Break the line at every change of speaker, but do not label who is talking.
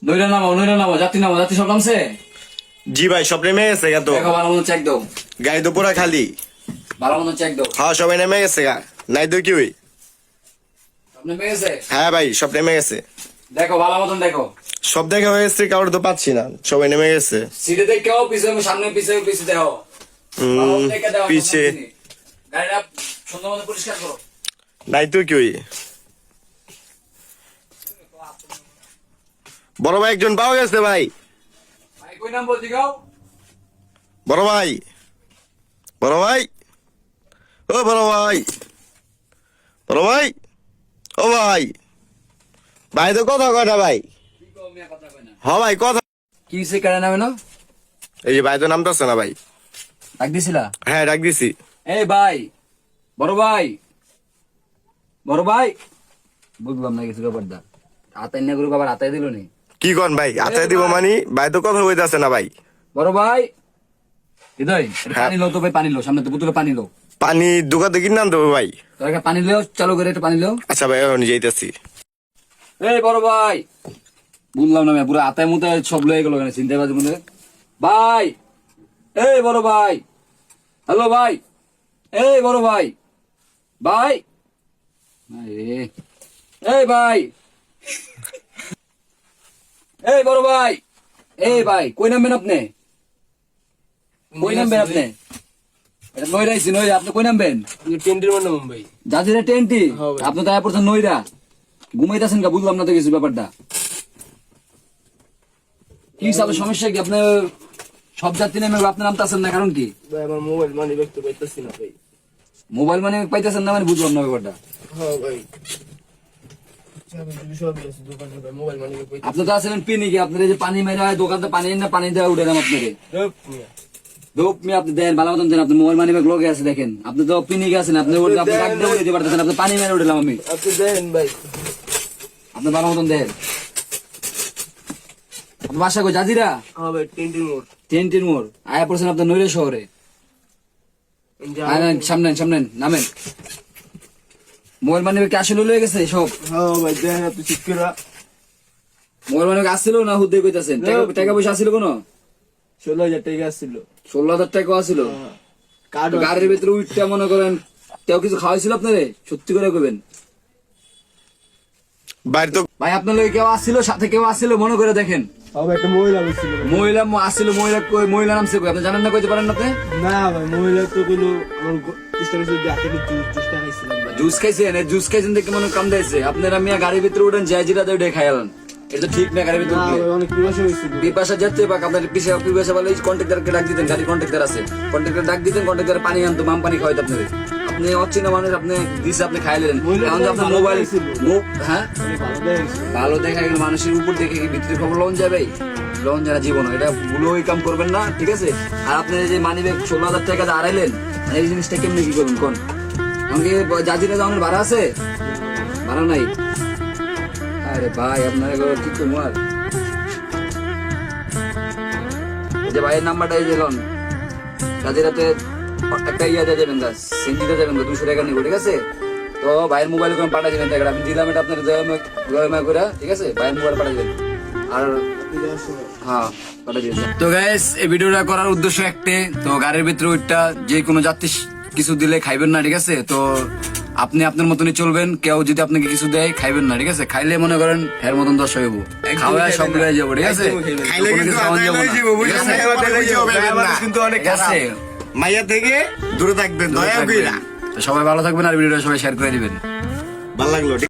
নইরা নামো যাত্রী সব নামছে।
জি ভাই, সব নেমে গেছে গা তো।
দেখো ভালো মতো চেক দাও,
গাড়ি তো পুরা খালি।
ভালো মতো চেক দাও।
হ্যাঁ, সবাই নেমে গেছে গা। নাই তো কি হই।
সব নেমে গেছে?
হ্যাঁ ভাই, সব নেমে গেছে।
দেখো ভালো মতন দেখো।
সব দেখা হয়ে গেছে, কাউর তো পাচ্ছি না, সবাই নেমে গেছে।
সিটে দেখো, পিছে সামনে পিছে দেখো। ভালো মতো দেখে দাও,
পিছে
গাড়িটা সুন্দর মতো পরিষ্কার করো।
নাই তো কি হই। বড় ভাই একজন পাওয়া গেছে ভাই।
ভাই কই নাম বলছি গাও?
বড় ভাই, বড় ভাই, ও বড় ভাই, বড় ভাই, ও ভাই, ভাই তো কথা কয়টা ভাই।
কি কও মিয়া, কথা কই না।
হ ভাই, কথা।
কি সে কারে নামে না?
এই যে ভাই তো নামতেছে না ভাই।
ডাক দিছিলা?
হ্যাঁ, ডাক দিছি।
এই ভাই, বড় ভাই, বড় ভাই, বুঝলাম না কিছু ব্যাপারটা। আতাই না গুরু বাবার আতাই দিল নি।
কি কন ভাই, আচ্ছা দিব মানি ভাই তো কথা হইতাছে না ভাই।
বড় ভাই, হৃদয় এটা
হ্যাঁ।
পানি লো তো ভাই, পানি লো, সামনে তো বোতলে পানি লো।
পানি দোকান থেকে কিনে দেবো ভাই।
তোর একটা পানি লো, চালু করে একটা পানি লো।
আচ্ছা ভাই, এখন যাইতেছি।
এই বড় ভাই, বুঝলাম না ভাই, পুরো আতায় মুতায় সব লয়ে গেল এখানে চিন্তা বাজে মনে। ভাই, এই বড় ভাই, হ্যালো ভাই, এই বড় ভাই, ভাই, আরে, এই ভাই, এই বড় ভাই, এই ভাই, কই নামবেন আপনি? কই নামবেন আপনি? এটা নইরা আইছি, নইরা, আপনি কই নামবেন?
টেন্টের মানে মুম্বাই।
জাজিরা টেন্টি,
হ্যাঁ ভাই।
আপনি তো আয়া পড়ছেন নইরা, ঘুমাইতেছেন কা, বুঝলাম না তো কিছু ব্যাপারটা। কি হিসাবে সমস্যা কি? আপনি সব যাত্রী নেমে আপনার নামতেছেন না, কারণ কি?
ভাই আমার মোবাইল মানি ব্যাগ তো পাইতেছি না ভাই।
মোবাইল মানে পাইতেছেন না মানে বুঝলাম না ব্যাপারটা।
হ্যাঁ ভাই, চাবি টাবি সবই আছে দোকানে ভাই, মোবাইল মানি ব্যাগ পাইতেছি
আপনি তো আছেন পিনি কি, আপনার এই যে পানি মেরে হয় দোকানতে পানি এনে পানি দেওয়া উঠে দাম আপনাকে
না।
দোপ মি আপনি দেন ভালো মতন দেন, আপনি মোবাইল মানি ব্যাগ লগে আছে দেখেন, আপনি তো পিনি গেছেন, আপনি আপনি ডাক দিয়ে উঠে দিতে পারতেছেন, আপনি পানি মেরে উঠলাম আমি,
আপনি দেন ভাই।
আপনি ভালো মতন দেন। আপনার বাসা কই? জাজিরা
হ্যাঁ ভাই, টেন্টের মোড়।
টেন্টির মোড় আয়া পড়ছেন আপনার নইরে শহরে। আয় না, সামনে সামনে নামেন। মোবাইল মানি ব্যাগ আসলে লয়ে গেছে সব?
হ্যাঁ ভাই, দেন আপনি ঠিক করে।
মোবাইল মানি ব্যাগ আসছিল না হুদ্দে কইতাছেন? টাকা পয়সা আসছিল কোনো?
16,000 টাকা আসছিল।
16,000 টাকা আসছিল।
কার্ড
গাড়ির ভিতরে উঠটা মনে করেন কেউ কিছু খাওয়াইছিল আপনারে? সত্যি করে কইবেন
বাইরে তো
ভাই, আপনার লগে কেউ আসছিল, সাথে কেউ আসছিল, মনে করে দেখেন।
হ্যাঁ ভাই, একটা মহিলা বসছিল।
মহিলা আসছিল, মহিলা কই? মহিলা নামছে কই? আপনি জানেন না, কইতে পারেন না আপনি?
না ভাই, মহিলা তো কোনো আমার চেষ্টা করছিল যে হাতে চেষ্টা খাইছিলাম ভাই।
জুস খাইছেন? জুস খাইছেন দেখে মনে কাম দিয়েছে। আপনারা মিয়া গাড়ির ভিতরে উঠেন, যায় জিরা দিয়ে খাইলেন, এটা তো ঠিক না। গাড়ির ভিতরে
না
উঠলে
ভাই, অনেক পিপাসা হয়েছিল।
বিপাশা যেতে পাক, আপনার পিপাসা বলে কন্ট্রাক্টরকে ডাক দিতেন, গাড়ির কন্ট্রাক্টর আছে, কন্ট্রাক্টর ডাক দিতেন, কন্ট্রাক্টর পানি আনতো, মাম পানি খাওয়াইতো আপনাদের। আপনি অচেনা মানুষ, আপনি দিছে, আপনি খাইলেন। এখন যে আপনার মোবাইল মুখ, হ্যাঁ
অনেক ভালো দেখেছিল।
ভালো দেখা গেল, মানুষের উপর দেখে কি ভিতরে খবর লোন যাবে? লোন যারা জীবন, এটা ভুলো ওই কাম করবেন না, ঠিক আছে? আর আপনি যে মানি ব্যাগ 16,000 টাকা দিয়ে হারাইলেন, এই জিনিসটা কেমনি কি করবেন কোন? আমাকে জাজিরা যাওয়ার ভাড়া আছে? ভাড়া নাই? আরে ভাই, আপনার এগুলো কি তোমার যে ভাইয়ের নাম্বারটা এই যে লোন জাজিরাতে একটা ইয়া দিয়ে যাবেন, দাস সিন্ধিতে যাবেন, 200 টাকা নিব, ঠিক আছে? তো ভাইয়ের মোবাইল করে পাঠিয়ে দেবেন টাকাটা, আমি দিলাম এটা আপনার জয়মা করে, ঠিক আছে? ভাইয়ের মোবাইল পাঠিয়ে দেবেন। আর হ্যাঁ, পাঠিয়ে দিয়েছেন। তো গাইস, এই ভিডিওটা করার উদ্দেশ্য একটাই, তো গাড়ির ভিতরে ওইটা যে কোনো যাত্রী কিছু দিলে খাইবেন না, ঠিক আছে? তো আপনি আপনার মতনই চলবেন, কেউ যদি আপনাকে কিছু দেয় খাইবেন না, ঠিক আছে? খাইলে মনে করেন এর মতন দশ হইব, খাওয়া সব লয়ে যাবো, ঠিক আছে?
খাইলে
কোনো
কিন্তু
কিছু খাওয়ান যাবো না,
আদায় হয়ে
ঠিক আছে?
যাবো, কিন্তু অনেক
ঠিক আছে?
মাইয়া থেকে দূরে থাকবেন, দয়া কইরা।
তো সবাই ভালো থাকবেন, আর ভিডিওটা সবাই শেয়ার করে দিবেন।
ভালো লাগলো।